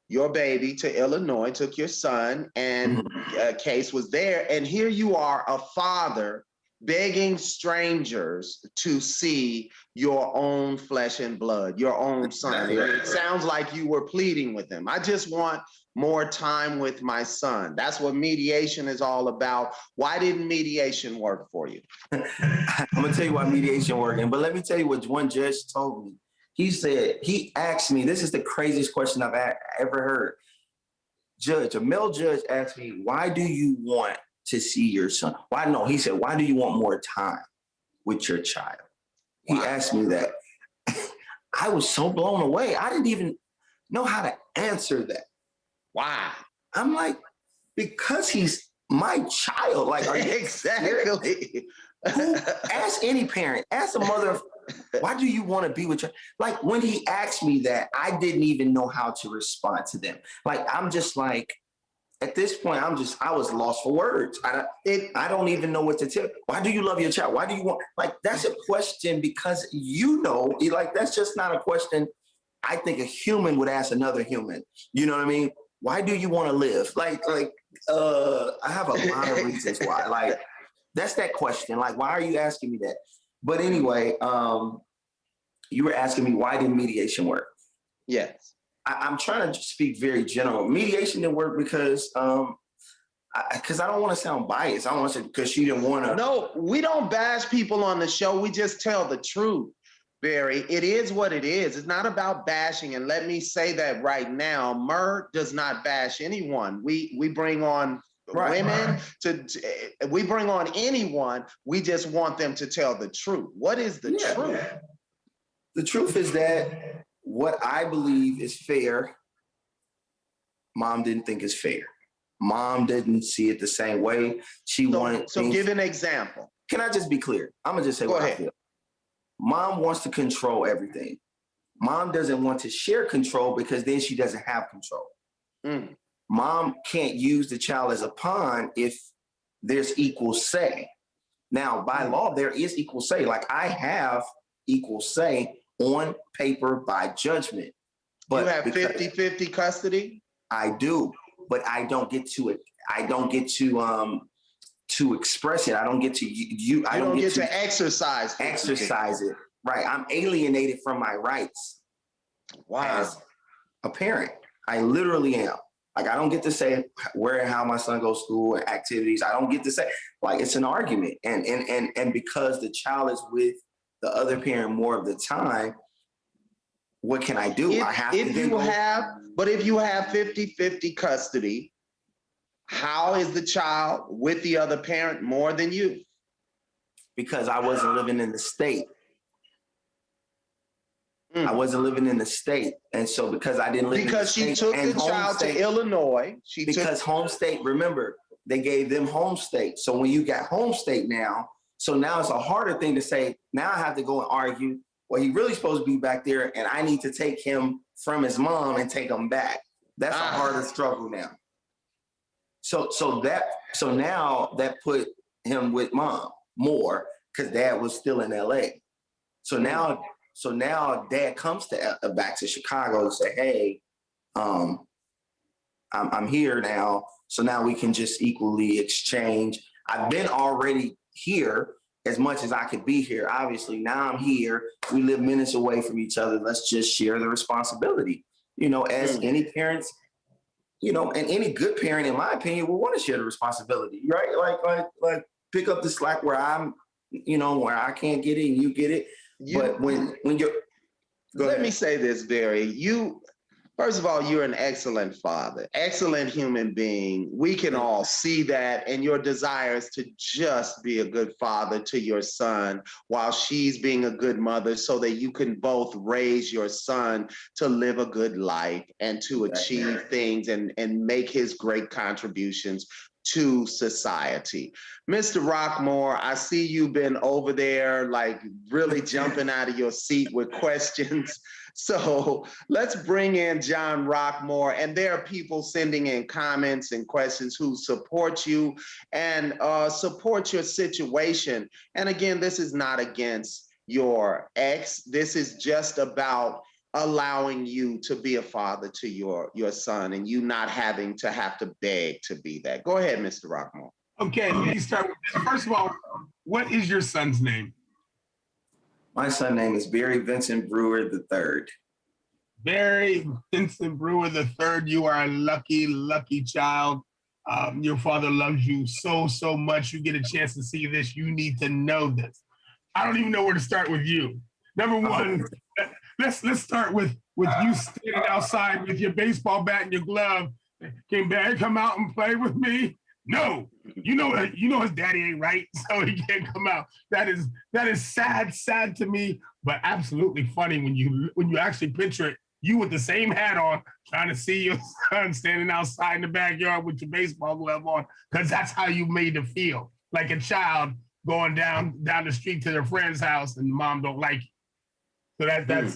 your baby to Illinois, took your son, and a case was there. And here you are, a father, begging strangers to see your own flesh and blood, your own son. It sounds like you were pleading with him. I just want more time with my son. That's what mediation is all about. Why didn't mediation work for you? I'm gonna tell you why mediation working, but let me tell you what one judge told me. He asked me, this is the craziest question I've ever heard. A male judge asked me, why do you want to see your son? He said, why do you want more time with your child? He asked me that. I was so blown away. I didn't even know how to answer that. Why? I'm like, because he's my child. Like, are you exactly? Ask any parent, ask a mother, why do you want to be with your, like, when he asked me that, I didn't even know how to respond to them. Like, I'm just like, at this point, I was lost for words. I don't even know what to tell. Why do you love your child? Why do you want, like, that's a question because that's just not a question I think a human would ask another human. You know what I mean? Why do you want to live? I have a lot of reasons why. Like, that's that question. Like, why are you asking me that? But anyway, you were asking me why didn't mediation work? Yes. I'm trying to speak very general. Mediation didn't work because I don't want to sound biased. I don't want to say because she didn't want to. No, we don't bash people on the show. We just tell the truth, Barry. It is what it is. It's not about bashing. And let me say that right now, M.E.R does not bash anyone. We bring on women we bring on anyone. We just want them to tell the truth. What is the truth? The truth is that what I believe is fair, mom didn't think is fair. Mom didn't see it the same way. She wanted. So give an example. Can I just be clear? I'm gonna just say what I feel. Mom wants to control everything. Mom doesn't want to share control because then she doesn't have control. Mom can't use the child as a pawn if there's equal say. Now, by law, there is equal say. Like I have equal say on paper by judgment. But you have 50-50 custody? I do, but I don't get to it. I don't get to express it. I don't get to I don't get to exercise it. Right. I'm alienated from my rights. Wow. As a parent. I literally am. Like I don't get to say where and how my son goes to school and activities. I don't get to say, like, it's an argument. And because the child is with the other parent more of the time, what can I do? I have But if you have 50-50 custody, how is the child with the other parent more than you? Because I wasn't living in the state. I wasn't living in the state. And so because I didn't live in the state. Because she took the child to Illinois. Home state, remember, they gave them home state. So when you got home state now, so now it's a harder thing to say, now I have to go and argue, well, he really supposed to be back there and I need to take him from his mom and take him back. That's a harder struggle now. So now that put him with mom more because dad was still in LA. So now dad comes to back to Chicago to say, hey, I'm here now. So now we can just equally exchange. I've been already here as much as I could be here. Obviously, now I'm here. We live minutes away from each other. Let's just share the responsibility. As any parents, and any good parent, in my opinion, will want to share the responsibility, right? Like pick up the slack where I'm, where I can't get it and you get it. But when you're, let me say this, Barry. First of all, you're an excellent father, excellent human being. We can all see that, and your desire is to just be a good father to your son while she's being a good mother so that you can both raise your son to live a good life and to achieve things and make his great contributions to society. Mr. Rockmore, I see you've been over there like really jumping out of your seat with questions. So let's bring in John Rockmore, and there are people sending in comments and questions who support you and support your situation. And again, this is not against your ex. This is just about allowing you to be a father to your son and you not having to beg to be that. Go ahead, Mr. Rockmore. Okay, let me start with this. First of all, what is your son's name? My son's name is Barry Vincent Brewer III. Barry Vincent Brewer III, you are a lucky, lucky child. Your father loves you so, so much. You get a chance to see this. You need to know this. I don't even know where to start with you. Number one, let's start with you standing outside with your baseball bat and your glove. Can Barry come out and play with me? No. You know his daddy ain't right, so he can't come out. That is sad to me, but absolutely funny when you actually picture it. You with the same hat on, trying to see your son standing outside in the backyard with your baseball glove on, because that's how you made him feel, like a child going down the street to their friend's house and mom don't like you. So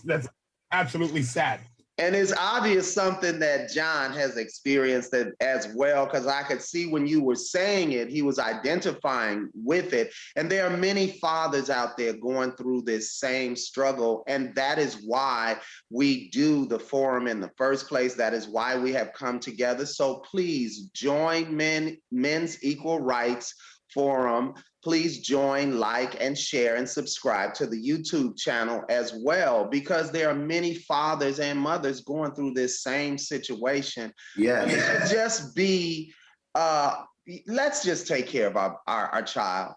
that's absolutely sad. And it's obvious something that John has experienced as well, because I could see when you were saying it, he was identifying with it. And there are many fathers out there going through this same struggle. And that is why we do the forum in the first place. That is why we have come together. So please join Men's Equal Rights forum, please join, like, and share and subscribe to the YouTube channel as well, because there are many fathers and mothers going through this same situation. Yeah. And it should just be, let's just take care of our child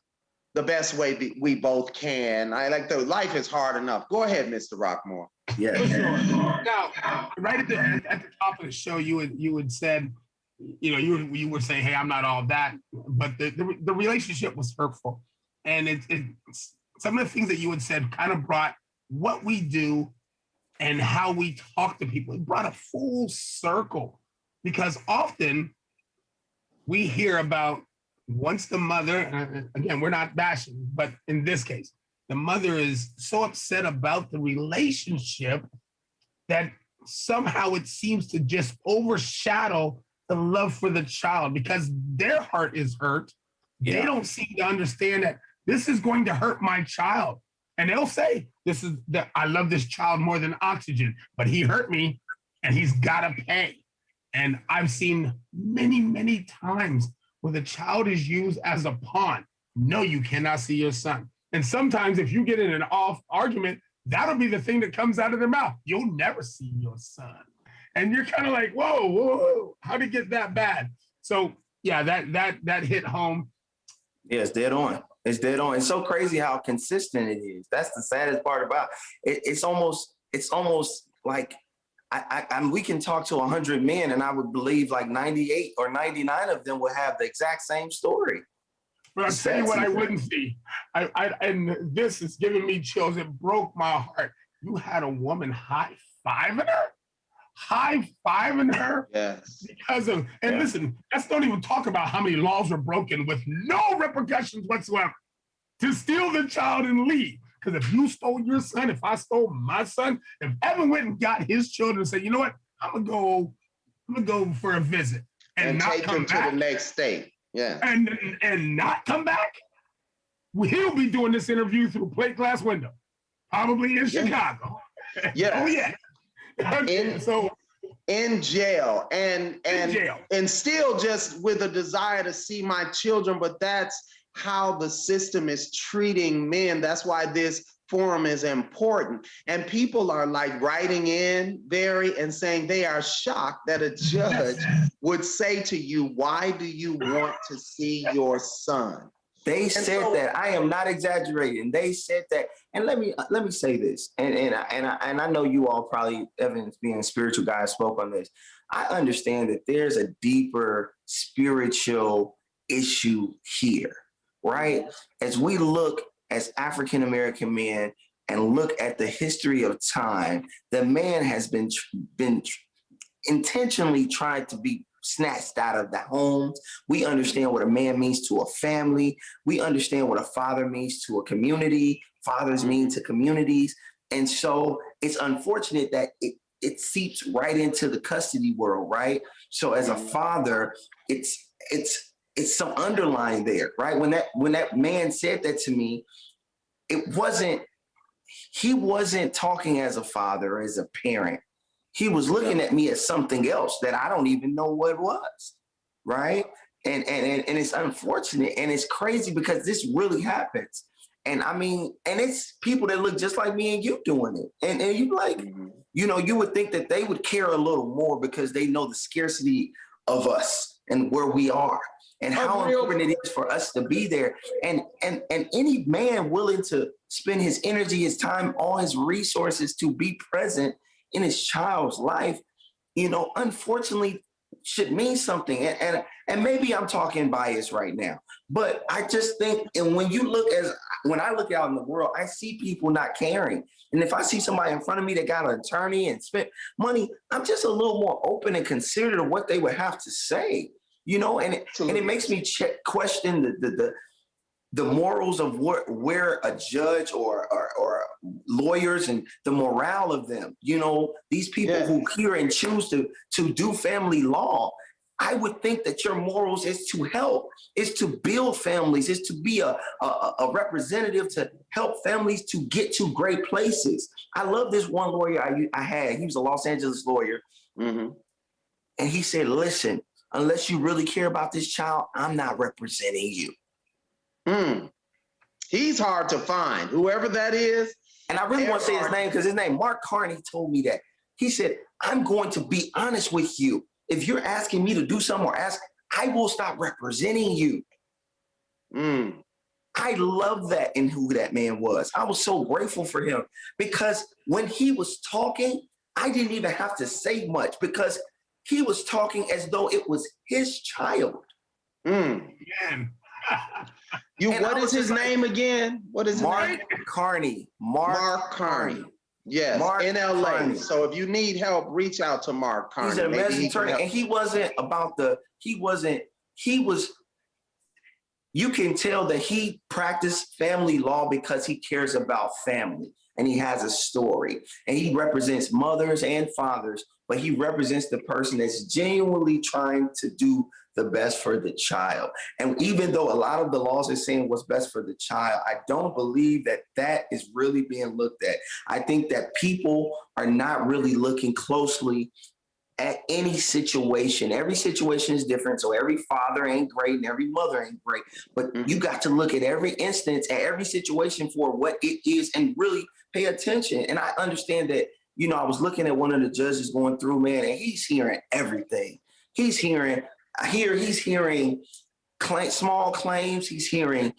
the best way we both can. I like the life is hard enough. Go ahead, Mr. Rockmore. Yeah. For sure. Now, right at the top of the show, you had said, you were saying, hey, I'm not all that, but the relationship was hurtful, and it's some of the things that you had said kind of brought what we do and how we talk to people. It brought a full circle, because often we hear about once the mother, again, we're not bashing, but in this case, the mother is so upset about the relationship that somehow it seems to just overshadow the love for the child, because their heart is hurt. Yeah. They don't seem to understand that this is going to hurt my child. And they'll say, I love this child more than oxygen, but he hurt me and he's got to pay. And I've seen many, many times where the child is used as a pawn. No, you cannot see your son. And sometimes if you get in an off argument, that'll be the thing that comes out of their mouth. You'll never see your son. And you're kind of like, whoa, how'd it get that bad? So yeah, that hit home. Yeah, it's dead on. It's dead on. It's so crazy how consistent it is. That's the saddest part about it. It's almost like we can talk to 100 men, and I would believe like 98 or 99 of them will have the exact same story. But I'll tell you what I wouldn't see. And this is giving me chills. It broke my heart. You had a woman high-fiving her? High-fiving her? Yes. Because of, and listen, let's don't even talk about how many laws were broken with no repercussions whatsoever to steal the child and leave. Because if you stole your son, if I stole my son, if Evan went and got his children and said, you know what, I'm gonna go for a visit and not take come him back to the next state. Yeah. And not come back, he'll be doing this interview through a plate glass window, probably in Chicago. Yeah. Oh yeah. In jail and still just with a desire to see my children, but that's how the system is treating men. That's why this forum is important. And people are like writing in and saying they are shocked that a judge would say to you, why do you want to see your son? They said that. I am not exaggerating. They said that. And let me say this. And I know you all probably, Evans being a spiritual guy, spoke on this. I understand that there's a deeper spiritual issue here, right? As we look as African-American men and look at the history of time, the man has been intentionally trying to be snatched out of the home. We understand what a man means to a family. We understand what a father means to a community. Fathers mean to communities. And so it's unfortunate that it seeps right into the custody world, right? So as a father, it's some underlying there, right? When that man said that to me, he wasn't talking as a father, as a parent. He was looking at me as something else that I don't even know what it was, right? And it's unfortunate and it's crazy because this really happens. And I mean, and it's people that look just like me and you doing it. And you like, you would think that they would care a little more because they know the scarcity of us and where we are and how important it is for us to be there. And any man willing to spend his energy, his time, all his resources to be present in his child's life, unfortunately should mean something. And maybe I'm talking bias right now, but I just think, and when I look out in the world, I see people not caring. And if I see somebody in front of me that got an attorney and spent money, I'm just a little more open and considerate of what they would have to say, and it makes me question the morals of where a judge or lawyers and the morale of them, these people who hear and choose to do family law. I would think that your morals is to help, is to build families, is to be a representative to help families to get to great places. I love this one lawyer I had. He was a Los Angeles lawyer. Mm-hmm. And he said, listen, unless you really care about this child, I'm not representing you. Mm. He's hard to find. Whoever that is. And I really want to say his name because his name, Mark Carney, told me that. He said, I'm going to be honest with you. If you're asking me to do something or ask, I will stop representing you. Mm. I love that in who that man was. I was so grateful for him because when he was talking, I didn't even have to say much because he was talking as though it was his child. Mm. Man. What is his name again? What is his name? Carney. Mark Carney. Yes, Mark in LA. Carney. So if you need help, reach out to Mark Carney. He's an amazing attorney, and he was, you can tell that he practiced family law because he cares about family and he has a story and he represents mothers and fathers, but he represents the person that's genuinely trying to do the best for the child. And even though a lot of the laws are saying what's best for the child, I don't believe that that is really being looked at. I think that people are not really looking closely at any situation. Every situation is different. So every father ain't great and every mother ain't great. But you got to look at every instance, at every situation for what it is and really pay attention. And I understand that, you know, I was looking at one of the judges going through, man, and he's hearing everything. He's hearing small claims. He's hearing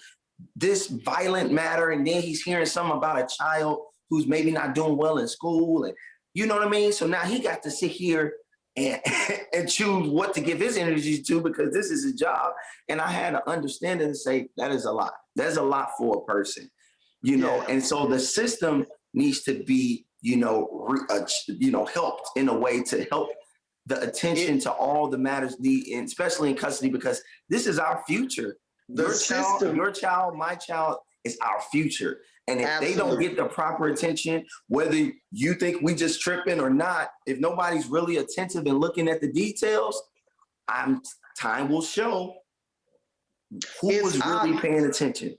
this violent matter. And then he's hearing something about a child who's maybe not doing well in school. And you know what I mean? So now he got to sit here and choose what to give his energy to because this is his job. And I had to understand it and say, that is a lot. That's a lot for a person, you know? Yeah. And so the system needs to be, helped in a way to help the attention to all the matters, and especially in custody, because this is our future. Your child, my child is our future. And if they don't get the proper attention, whether you think we just tripping or not, if nobody's really attentive and looking at the details, time will show who was really paying attention.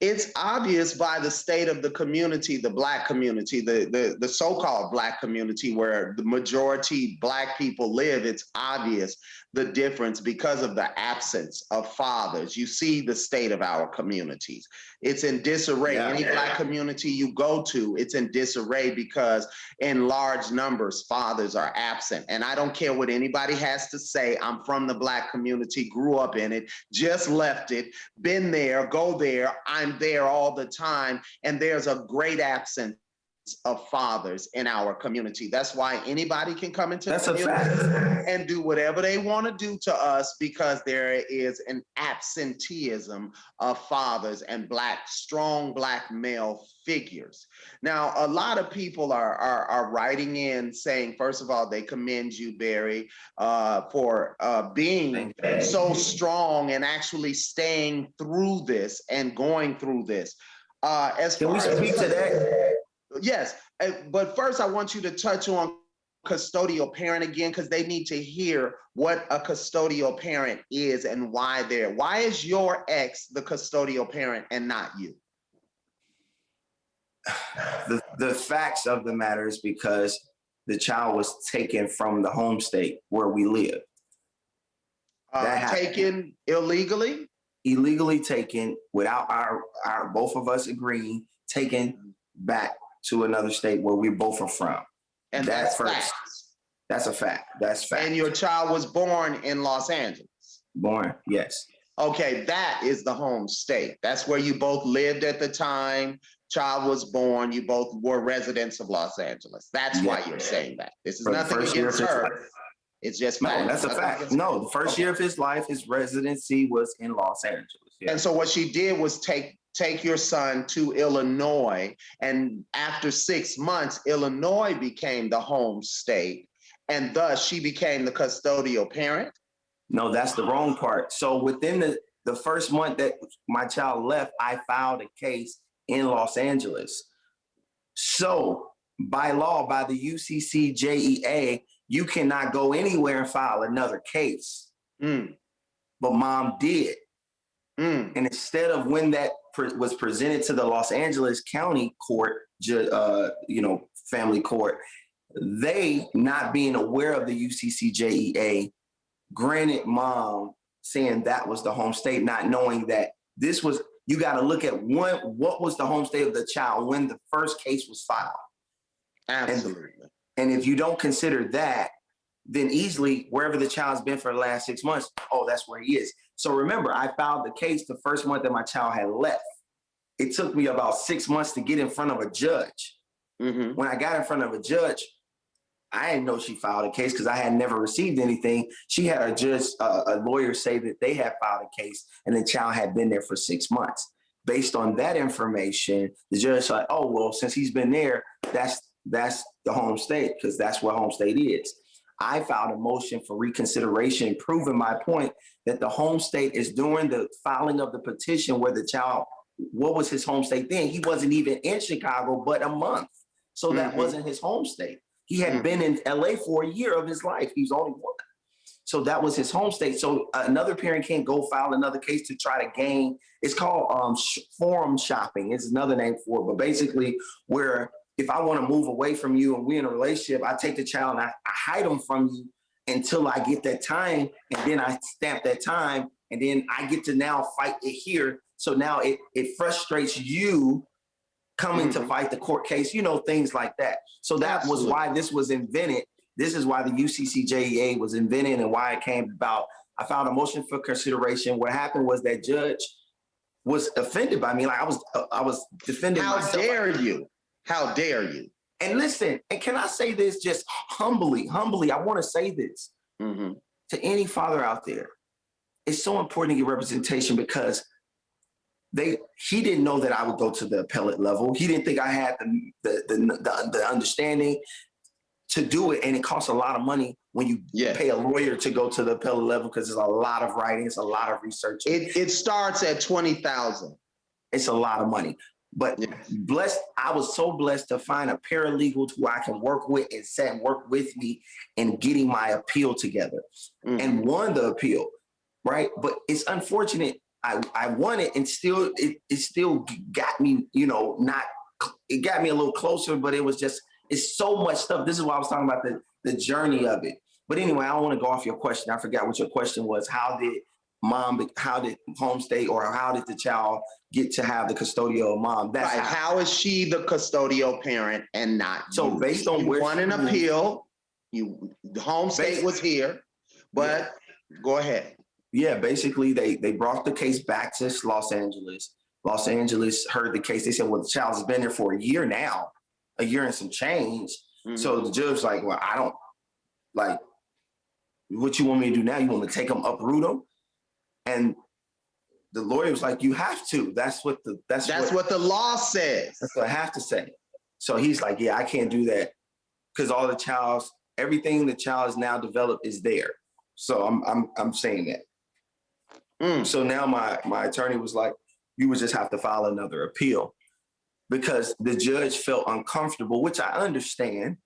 It's obvious by the state of the community, the Black community, the so-called Black community where the majority Black people live. It's obvious the difference because of the absence of fathers. You see the state of our communities. It's in disarray. Yeah. Any Black community you go to, it's in disarray because in large numbers, fathers are absent. And I don't care what anybody has to say. I'm from the Black community, grew up in it, just left it, been there, go there. I'm there all the time. And there's a great absence of fathers in our community. That's why anybody can come into the community and do whatever they want to do to us because there is an absenteeism of fathers and strong Black male figures. Now, a lot of people are writing in saying, first of all, they commend you, Barry, for being so strong and actually staying through this and going through this. Can we speak to that? Yes, but first I want you to touch on custodial parent again because they need to hear what a custodial parent is and why is your ex the custodial parent and not you? The facts of the matter is because the child was taken from the home state where we live. Taken illegally? Illegally taken without our both of us agreeing, taken back to another state where we both are from. And that's fact. That's a fact. That's fact. And your child was born in Los Angeles? Born, yes. Okay, that is the home state. That's where you both lived at the time. Child was born. You both were residents of Los Angeles. That's why you're saying that. This is nothing against her. It's just no, that's a fact. No, the first year of his life, his residency was in Los Angeles. Yeah. And so what she did was take your son to Illinois. And after 6 months, Illinois became the home state. And thus she became the custodial parent. No, that's the wrong part. So within the first month that my child left, I filed a case in Los Angeles. So by law, by the UCCJEA, you cannot go anywhere and file another case. But mom did. And instead of when that was presented to the Los Angeles County Court, family court, they, not being aware of the UCCJEA, granted mom saying that was the home state, not knowing that this was you got to look at what was the home state of the child when the first case was filed. Absolutely. And if you don't consider that, then easily wherever the child's been for the last 6 months, oh, that's where he is. So remember, I filed the case the first month that my child had left. It took me about 6 months to get in front of a judge. Mm-hmm. When I got in front of a judge, I didn't know she filed a case because I had never received anything. She had a lawyer say that they had filed a case and the child had been there for 6 months. Based on that information, the judge said, oh, well, since he's been there, that's the home state, because that's what home state is. I filed a motion for reconsideration, proving my point that the home state is during the filing of the petition where the child, what was his home state then? He wasn't even in Chicago but a month. So that wasn't his home state. He had been in LA for a year of his life. He was only one. So that was his home state. So another parent can't go file another case to try to gain. It's called forum shopping. It's another name for it. But basically, where if I want to move away from you and we're in a relationship, I take the child and I hide them from you until I get that time. And then I stamp that time. And then I get to now fight it here. So now it frustrates you coming to fight the court case, things like that. So that was why this was invented. This is why the UCCJEA was invented and why it came about. I filed a motion for consideration. What happened was that judge was offended by me. Like I was defending myself. How dare you? How dare you? And listen, and can I say this just humbly, I want to say this to any father out there. It's so important to get representation because he didn't know that I would go to the appellate level. He didn't think I had the understanding to do it. And it costs a lot of money when you pay a lawyer to go to the appellate level because there's a lot of writing, it's a lot of research. It starts at $20,000. It's a lot of money. But I was so blessed to find a paralegal who I can work with and sit and work with me in getting my appeal together and won the appeal, right? But it's unfortunate. I won it and still, it still got me, it got me a little closer, but it was just, it's so much stuff. This is why I was talking about the journey of it. But anyway, I don't want to go off your question. I forgot what your question was. How did home state or how did the child get to have the custodial mom? That's right. How is she the custodial parent and not so you? Based on you won an appeal, the home state was here, but go ahead. Yeah, basically they brought the case back to Los Angeles. Los Angeles heard the case. They said, well, the child has been there for a year now, a year and some change. So the judge was like, well, I don't like what you want me to do now. You want me to take them, uproot them? And the lawyer was like, you have to. That's what the law says. That's what I have to say. So he's like, yeah, I can't do that because everything the child has now developed is there. So I'm saying that. So now my attorney was like, you would just have to file another appeal because the judge felt uncomfortable, which I understand,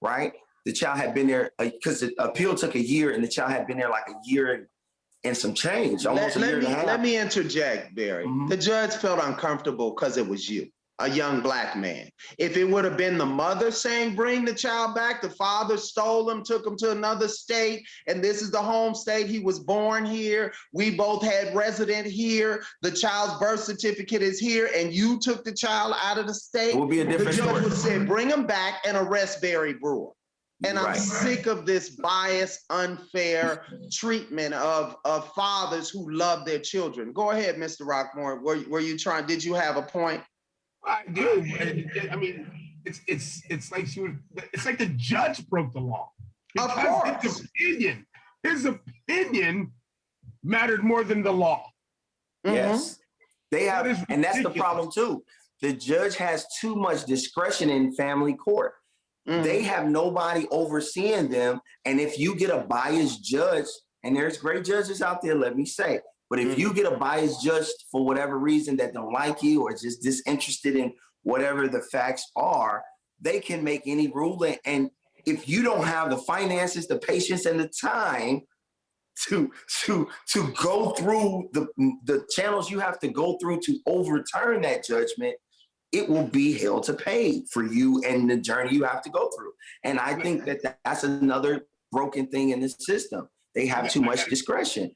right? The child had been there because the appeal took a year and the child had been there like a year and some change, almost a year and a half. Let me interject, Barry. The judge felt uncomfortable because it was you, a young Black man. If it would have been the mother saying, bring the child back, the father stole him, took him to another state, and this is the home state, he was born here, we both had resident here, the child's birth certificate is here, and you took the child out of the state, it would be a different story. The judge would say, bring him back and arrest Barry Brewer. And I'm sick of this biased, unfair treatment of fathers who love their children. Go ahead, Mr. Rockmore. Were you trying? Did you have a point? I do. I mean, it's like the judge broke the law. Of course. His opinion mattered more than the law. Yes, they have, and that's the problem too. The judge has too much discretion in family court. They have nobody overseeing them. And if you get a biased judge, and there's great judges out there, let me say, but if you get a biased judge for whatever reason that don't like you or just disinterested in whatever the facts are, they can make any ruling. And if you don't have the finances, the patience, and the time to go through the channels you have to go through to overturn that judgment, it will be hell to pay for you and the journey you have to go through. And I think that that's another broken thing in the system. They have too much discretion.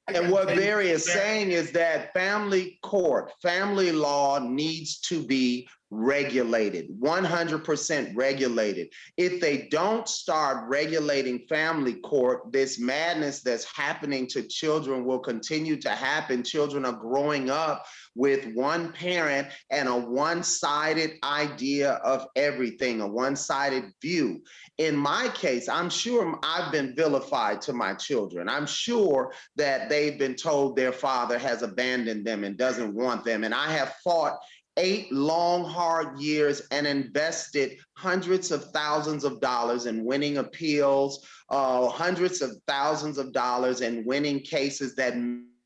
And what Barry is saying is that family court, family law needs to be regulated, 100% regulated. If they don't start regulating family court, this madness that's happening to children will continue to happen. Children are growing up with one parent and a one-sided idea of everything, a one-sided view. In my case, I'm sure I've been vilified to my children. I'm sure that they've been told their father has abandoned them and doesn't want them. And I have fought 8 long, hard years and invested hundreds of thousands of dollars in winning appeals, hundreds of thousands of dollars in winning cases that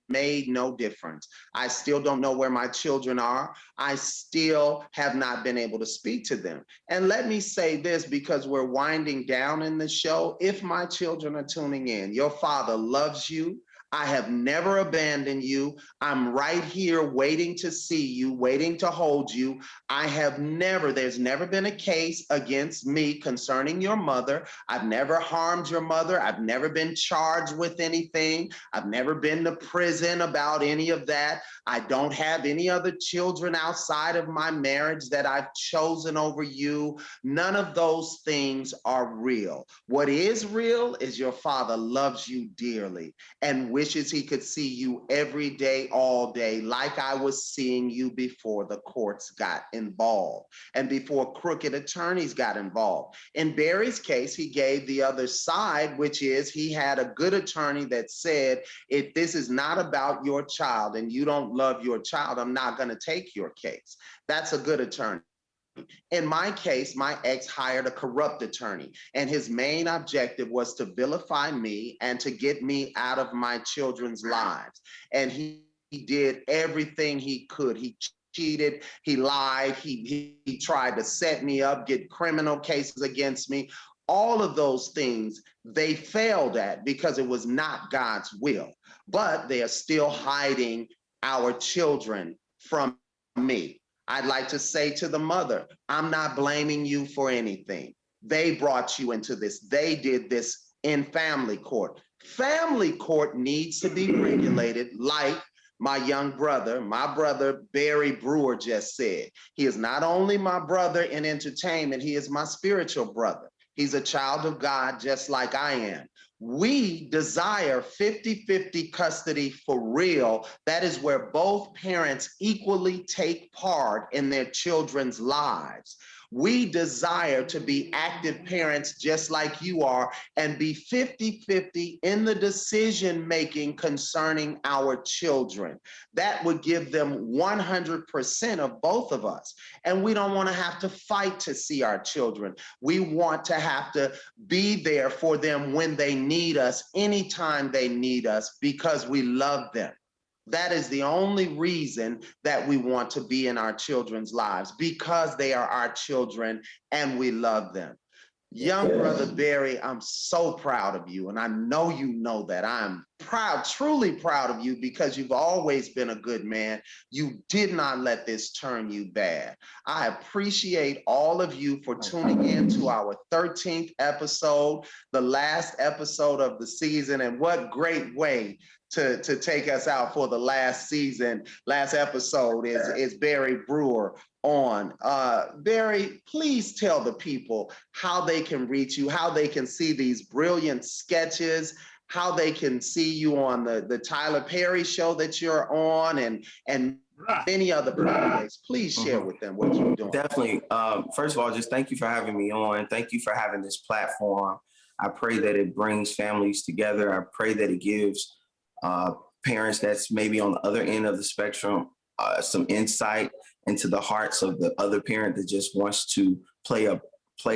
made no difference. I still don't know where my children are. I still have not been able to speak to them. And let me say this, because we're winding down in the show. If my children are tuning in, your father loves you. I have never abandoned you. I'm right here waiting to see you, waiting to hold you. There's never been a case against me concerning your mother. I've never harmed your mother. I've never been charged with anything. I've never been to prison about any of that. I don't have any other children outside of my marriage that I've chosen over you. None of those things are real. What is real is your father loves you dearly and wishes he could see you every day, all day, like I was seeing you before the courts got involved and before crooked attorneys got involved. In Barry's case, he gave the other side, which is he had a good attorney that said, if this is not about your child and you don't love your child, I'm not going to take your case. That's a good attorney. In my case, my ex hired a corrupt attorney, and his main objective was to vilify me and to get me out of my children's lives. And he did everything he could. He cheated, he lied, he tried to set me up, get criminal cases against me. All of those things they failed at because it was not God's will. But they are still hiding our children from me. I'd like to say to the mother, I'm not blaming you for anything. They brought you into this. They did this in family court. Family court needs to be regulated like my brother Barry Brewer just said. He is not only my brother in entertainment, he is my spiritual brother. He's a child of God just like I am. We desire 50-50 custody for real. That is where both parents equally take part in their children's lives. We desire to be active parents just like you are and be 50-50 in the decision making concerning our children. That would give them 100% of both of us. And we don't want to have to fight to see our children. We want to have to be there for them when they need us, anytime they need us, because we love them. That is the only reason that we want to be in our children's lives, because they are our children and we love them. Young brother Barry, I'm so proud of you. And I know you know that. I'm proud, truly proud of you, because you've always been a good man. You did not let this turn you bad. I appreciate all of you for tuning in to our 13th episode, the last episode of the season. And what great way to take us out for the last season. Last episode is Barry Brewer on. Barry, please tell the people how they can reach you, how they can see these brilliant sketches, how they can see you on the Tyler Perry show that you're on, and many other projects. Please share with them what you're doing. Definitely. First of all, just thank you for having me on. Thank you for having this platform. I pray that it brings families together. I pray that it gives parents that's maybe on the other end of the spectrum some insight into the hearts of the other parent that just wants to play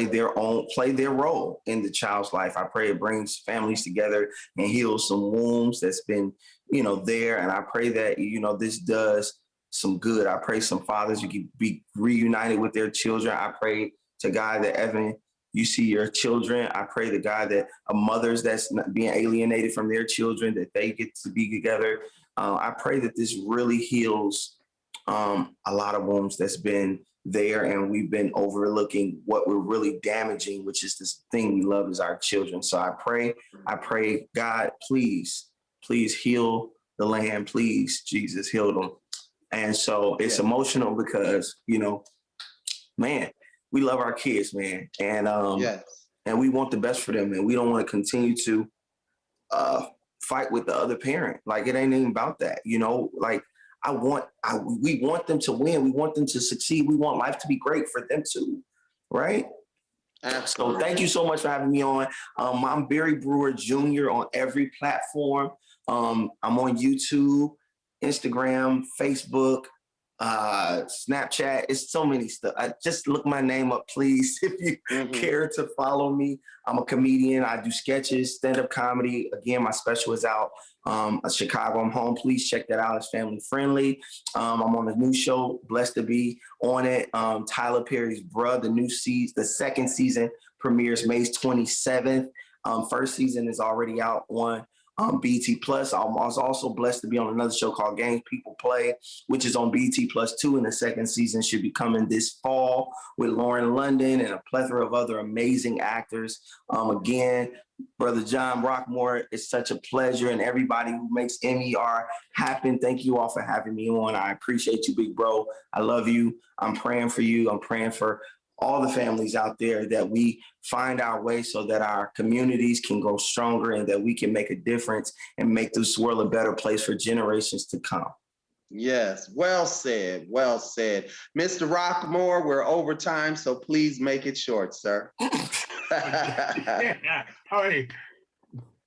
their role in the child's life. I pray it brings families together and heals some wounds that's been, there. And I pray that, this does some good. I pray some fathers you can be reunited with their children. I pray to God that Evan, you see your children. I pray to God that mothers that's not being alienated from their children, that they get to be together. I pray that this really heals a lot of wounds that's been there, and we've been overlooking what we're really damaging, which is this thing we love is our children. So I pray, God, please heal the land, please, Jesus, heal them. And so it's emotional because, man, we love our kids, man. And we want the best for them. And we don't want to continue to fight with the other parent. Like, it ain't even about that, like we want them to win. We want them to succeed. We want life to be great for them too. Right. Absolutely. So thank you so much for having me on. I'm Barry Brewer Jr. on every platform. I'm on YouTube, Instagram, Facebook, Snapchat. It's so many stuff. Just look my name up, please, if you care to follow me. I'm a comedian. I do sketches, stand-up comedy. Again, my special is out. Chicago, I'm home. Please check that out. It's family friendly. I'm on a new show, blessed to be on it. Tyler Perry's Bruh, the second season premieres May 27th. First season is already out on BT Plus. I was also blessed to be on another show called Games People Play, which is on BT Plus 2, and the second season should be coming this fall with Lauren London and a plethora of other amazing actors. Again, Brother John Rockmore, it's such a pleasure, and everybody who makes M.E.R. happen. Thank you all for having me on. I appreciate you, big bro. I love you. I'm praying for you. I'm praying for all the families out there, that we find our way so that our communities can grow stronger and that we can make a difference and make this world a better place for generations to come. Yes, well said, well said. Mr. Rockmore, we're over time, so please make it short, sir. Yeah. All right.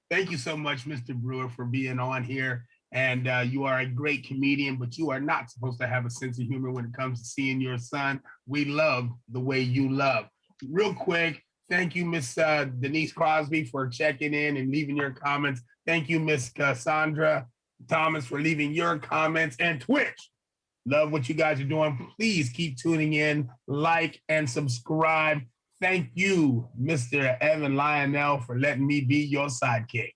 Thank you so much, Mr. Brewer, for being on here. And you are a great comedian, but you are not supposed to have a sense of humor when it comes to seeing your son. We love the way you love. Real quick, thank you, Miss Denise Crosby, for checking in and leaving your comments. Thank you, Miss Cassandra Thomas, for leaving your comments. And Twitch, love what you guys are doing. Please keep tuning in, like, and subscribe. Thank you, Mr. Evan Lionel, for letting me be your sidekick.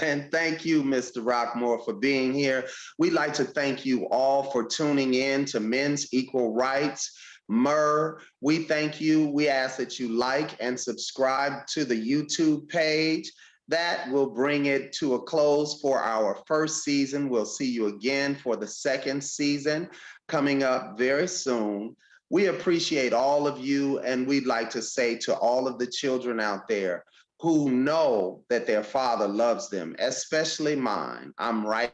And thank you, Mr. Rockmore, for being here. We'd like to thank you all for tuning in to Men's Equal Rights. M.E.R, we thank you. We ask that you like and subscribe to the YouTube page. That will bring it to a close for our first season. We'll see you again for the second season coming up very soon. We appreciate all of you, and we'd like to say to all of the children out there who know that their father loves them, especially mine, I'm right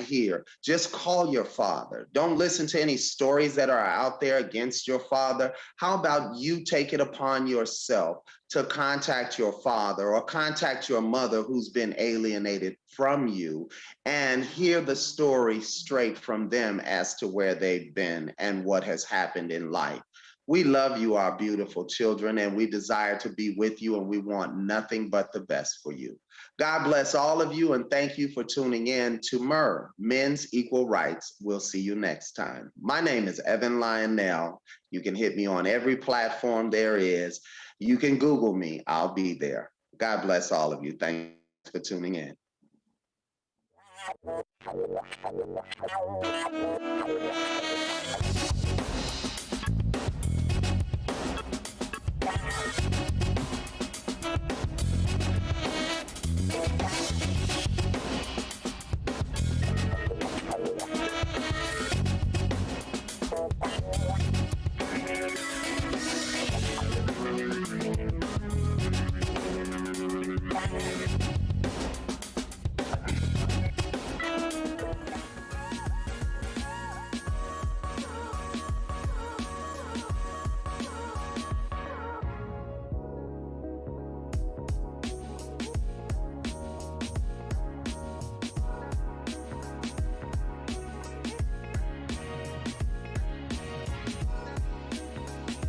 here. Just call your father. Don't listen to any stories that are out there against your father. How about you take it upon yourself to contact your father or contact your mother who's been alienated from you and hear the story straight from them as to where they've been and what has happened in life. We love you, our beautiful children, and we desire to be with you, and we want nothing but the best for you. God bless all of you, and thank you for tuning in to M.E.R, Men's Equal Rights. We'll see you next time. My name is Evan Lionel. You can hit me on every platform there is. You can Google me. I'll be there. God bless all of you. Thanks for tuning in.